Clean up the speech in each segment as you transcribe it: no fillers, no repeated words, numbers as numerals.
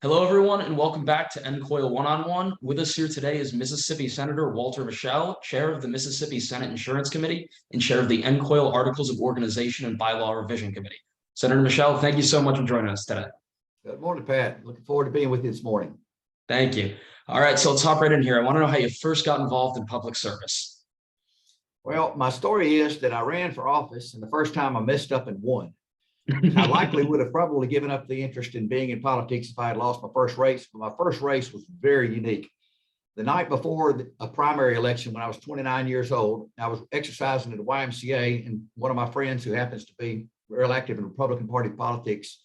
Hello, everyone, and welcome back to NCOIL One-on-One. With us here today is Mississippi Senator Walter Michel, Chair of the Mississippi Senate Insurance Committee and Chair of the NCOIL Articles of Organization and Bylaw Revision Committee. Senator Michel, thank you so much for joining us today. Good morning, Pat. Looking forward to being with you this morning. Thank you. All right, so let's hop right in here. I want to know how you first got involved in public service. Well, my story is that I ran for office, and the first time I messed up and won. I likely would have probably given up the interest in being in politics if I had lost my first race, but my first race was very unique. The night before a primary election, when I was 29 years old, I was exercising at the YMCA, and one of my friends who happens to be real active in Republican Party politics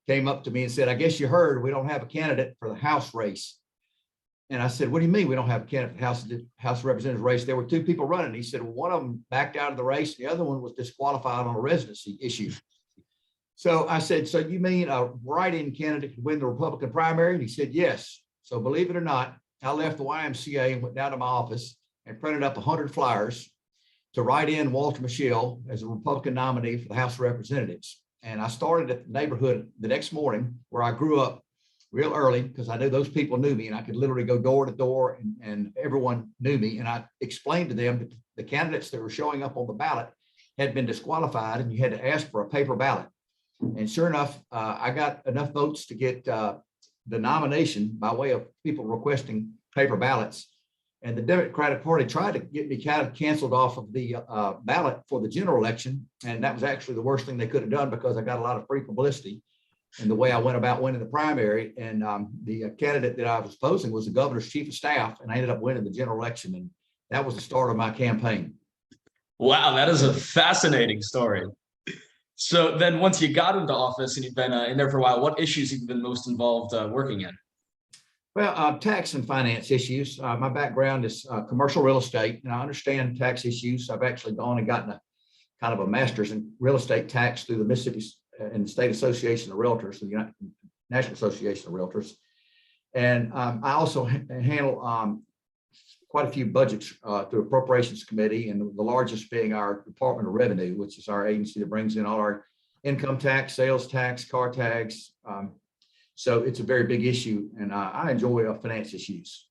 came up to me and said, "I guess you heard we don't have a candidate for the House race." And I said, "What do you mean we don't have a candidate for the House of Representatives race? There were two people running." He said, "Well, one of them backed out of the race. The other one was disqualified on a residency issue." So I said, "So you mean a write-in candidate could win the Republican primary?" And he said, "Yes." So believe it or not, I left the YMCA and went down to my office and printed up 100 flyers to write in Walter Michel as a Republican nominee for the House of Representatives. And I started at the neighborhood the next morning where I grew up real early because I knew those people knew me and I could literally go door to door and everyone knew me. And I explained to them that the candidates that were showing up on the ballot had been disqualified and you had to ask for a paper ballot. And sure enough, I got enough votes to get the nomination by way of people requesting paper ballots. And the Democratic Party tried to get me kind of canceled off of the ballot for the general election. And that was actually the worst thing they could have done because I got a lot of free publicity in the way I went about winning the primary. And the candidate that I was opposing was the governor's chief of staff. And I ended up winning the general election. And that was the start of my campaign. Wow, that is a fascinating story. So then once you got into office and you've been in there for a while, what issues have you been most involved working in? Well, tax and finance issues. My background is commercial real estate, and I understand tax issues. I've actually gone and gotten a kind of a master's in real estate tax through the Mississippi and State Association of Realtors, the National Association of Realtors. And I also handle quite a few budgets through Appropriations Committee, and the largest being our Department of Revenue, which is our agency that brings in all our income tax, sales tax, car tax. So it's a very big issue, and I enjoy finance issues.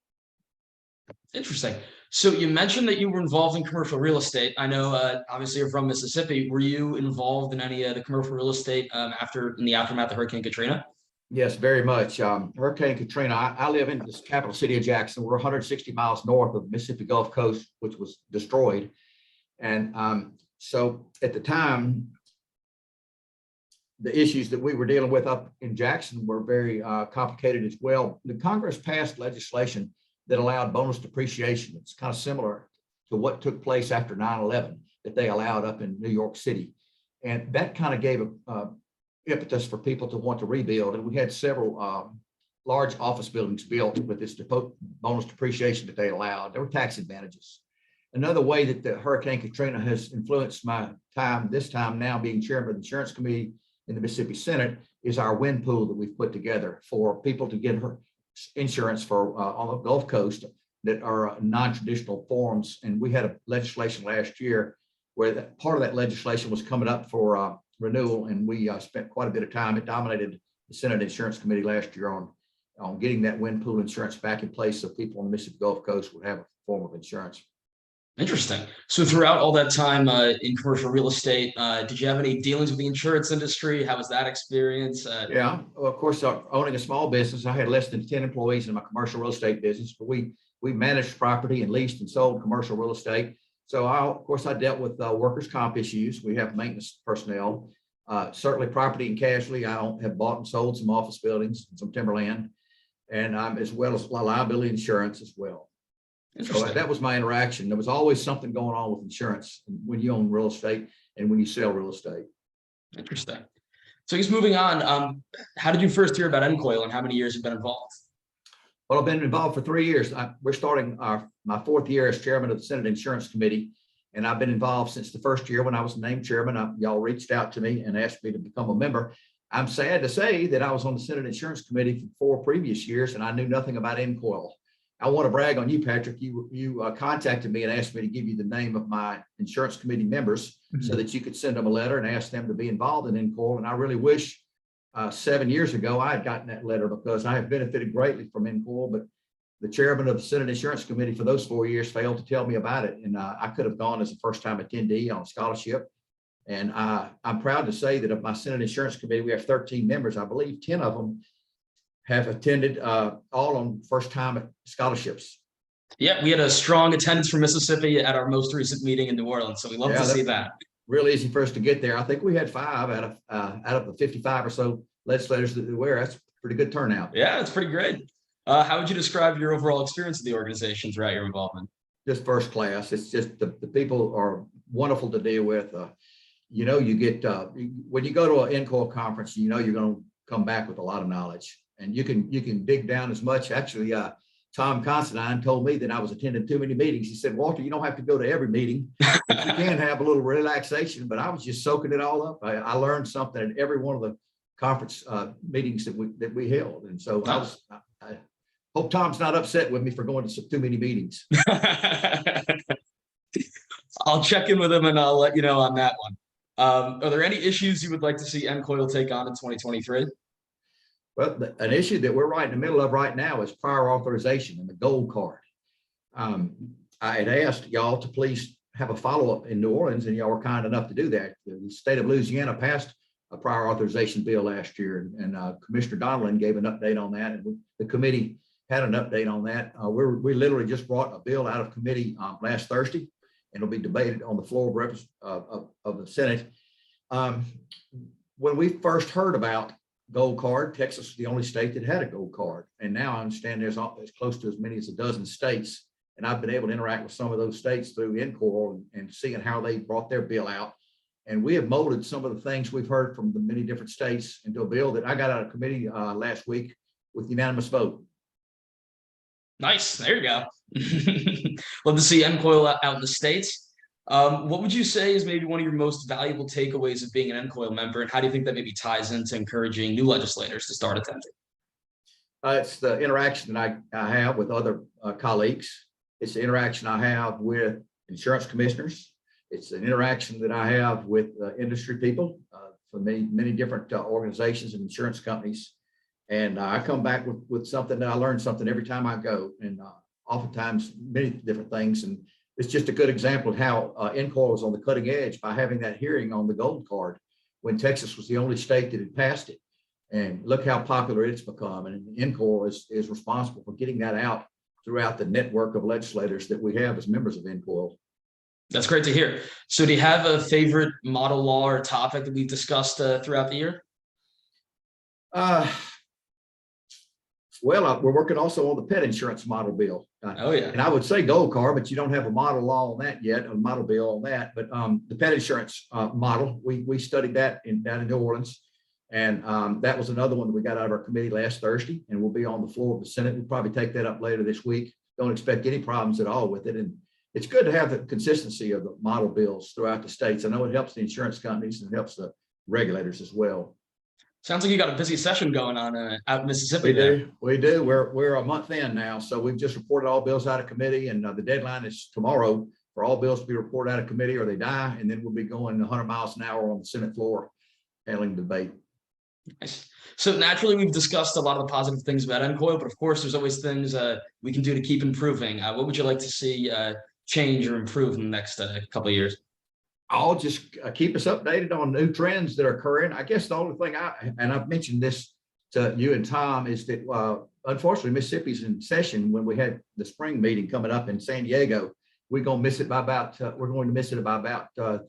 Interesting. So you mentioned that you were involved in commercial real estate. I know, obviously, you're from Mississippi. Were you involved in any of the commercial real estate in the aftermath of Hurricane Katrina? Yes, very much. Hurricane Katrina, I live in this capital city of Jackson. We're 160 miles north of the Mississippi Gulf Coast, which was destroyed. And so at the time, the issues that we were dealing with up in Jackson were very complicated as well. The Congress passed legislation that allowed bonus depreciation. It's kind of similar to what took place after 9/11 that they allowed up in New York City. And that kind of gave a impetus for people to want to rebuild. And we had several large office buildings built with this bonus depreciation that they allowed. There were tax advantages. Another way that the Hurricane Katrina has influenced my time, this time now being chairman of the Insurance Committee in the Mississippi Senate, is our wind pool that we've put together for people to get insurance for on the Gulf Coast that are non-traditional forms. And we had a legislation last year where part of that legislation was coming up for renewal, and we spent quite a bit of time. It dominated the Senate Insurance Committee last year on getting that wind pool insurance back in place so people on the Mississippi Gulf Coast would have a form of insurance. Interesting. So throughout all that time in commercial real estate, did you have any dealings with the insurance industry? How was that experience? Yeah, well, of course, owning a small business, I had less than 10 employees in my commercial real estate business, but we managed property and leased and sold commercial real estate. So of course, I dealt with workers' comp issues. We have maintenance personnel, certainly property and casualty. I have bought and sold some office buildings, some timberland, and as well as liability insurance as well. So that was my interaction. There was always something going on with insurance when you own real estate and when you sell real estate. Interesting. So just moving on, how did you first hear about NCOIL and how many years you've been involved? Well, I've been involved for 3 years. We're starting my fourth year as chairman of the Senate Insurance Committee, and I've been involved since the first year when I was named chairman. Y'all reached out to me and asked me to become a member. I'm sad to say that I was on the Senate Insurance Committee for 4 previous years, and I knew nothing about NCOIL. I want to brag on you, Patrick. You contacted me and asked me to give you the name of my insurance committee members so that you could send them a letter and ask them to be involved in NCOIL. And I really wish 7 years ago, I had gotten that letter because I have benefited greatly from NCOIL, but the chairman of the Senate Insurance Committee for those 4 years failed to tell me about it. And I could have gone as a first-time attendee on scholarship. And I'm proud to say that of my Senate Insurance Committee, we have 13 members. I believe 10 of them have attended all on first-time scholarships. Yeah, we had a strong attendance from Mississippi at our most recent meeting in New Orleans, so we love to see that. Real easy for us to get there. I think we had 5 out of the 55 or so legislators that we were. That's a pretty good turnout. Yeah, it's pretty great. How would you describe your overall experience of the organization throughout your involvement? Just first class. It's just the people are wonderful to deal with. You know, you get when you go to an NCOIL conference, you know you're going to come back with a lot of knowledge, and you can dig down as much. Actually, Tom Considine told me that I was attending too many meetings. He said, "Walter, you don't have to go to every meeting. You can have a little relaxation." But I was just soaking it all up. I learned something at every one of the conference meetings that we held, and so I hope Tom's not upset with me for going to too many meetings. I'll check in with him and I'll let you know on that one. Are there any issues you would like to see NCOIL take on in 2023? Well, an issue that we're right in the middle of right now is prior authorization and the gold card. I had asked y'all to please have a follow-up in New Orleans, and y'all were kind enough to do that. The state of Louisiana passed a prior authorization bill last year, and Commissioner Donelon gave an update on that, and the committee had an update on that. We literally just brought a bill out of committee last Thursday, and it'll be debated on the floor of the Senate. When we first heard about gold card, Texas was the only state that had a gold card, and now I understand there's close to as many as a dozen states, and I've been able to interact with some of those states through NCOIL and seeing how they brought their bill out. And we have molded some of the things we've heard from the many different states into a bill that I got out of committee last week with unanimous vote. Nice. There you go. Love to see NCOIL out in the States. What would you say is maybe one of your most valuable takeaways of being an NCOIL member, and how do you think that maybe ties into encouraging new legislators to start attending? It's the interaction that I have with other colleagues. It's the interaction I have with insurance commissioners. It's an interaction that I have with industry people from many different organizations and insurance companies. And I come back with something that I learn something every time I go, and oftentimes many different things. And it's just a good example of how NCOIL was on the cutting edge by having that hearing on the gold card when Texas was the only state that had passed it. And look how popular it's become. And NCOIL is responsible for getting that out throughout the network of legislators that we have as members of NCOIL. That's great to hear. So do you have a favorite model law or topic that we've discussed throughout the year? Well, we're working also on the pet insurance model bill. Oh, yeah. And I would say gold card, but you don't have a model law on that yet, a model bill on that. But the pet insurance model, we studied that down in New Orleans. And that was another one that we got out of our committee last Thursday, and we'll be on the floor of the Senate. We'll probably take that up later this week. Don't expect any problems at all with it. And it's good to have the consistency of the model bills throughout the states. I know it helps the insurance companies and it helps the regulators as well. Sounds like you got a busy session going on out in Mississippi. We do. We're a month in now, so we've just reported all bills out of committee, and the deadline is tomorrow for all bills to be reported out of committee or they die, and then we'll be going 100 miles an hour on the Senate floor handling debate. Nice. So naturally, we've discussed a lot of the positive things about NCOIL, but of course, there's always things we can do to keep improving. What would you like to see change or improve in the next couple of years? I'll just keep us updated on new trends that are occurring. I guess the only thing I've mentioned this to you and Tom, is that unfortunately Mississippi's in session when we had the spring meeting coming up in San Diego. We're going to miss it by about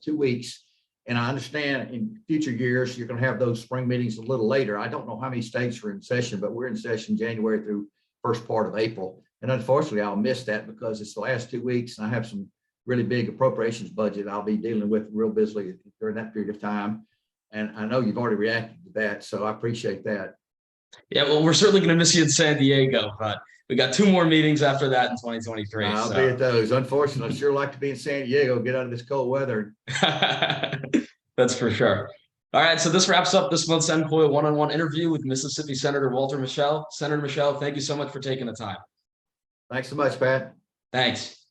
2 weeks. And I understand in future years, you're going to have those spring meetings a little later. I don't know how many states are in session, but we're in session January through first part of April. And unfortunately, I'll miss that because it's the last 2 weeks and I have some really big appropriations budget I'll be dealing with real busily during that period of time. And I know you've already reacted to that, so I appreciate that. Yeah, well, we're certainly going to miss you in San Diego, but we got 2 more meetings after that in 2023. I'll be at those. Unfortunately, I'd sure like to be in San Diego, get out of this cold weather. That's for sure. All right, so this wraps up this month's NCOIL one-on-one interview with Mississippi Senator Walter Michel. Senator Michel, thank you so much for taking the time. Thanks so much, Pat. Thanks.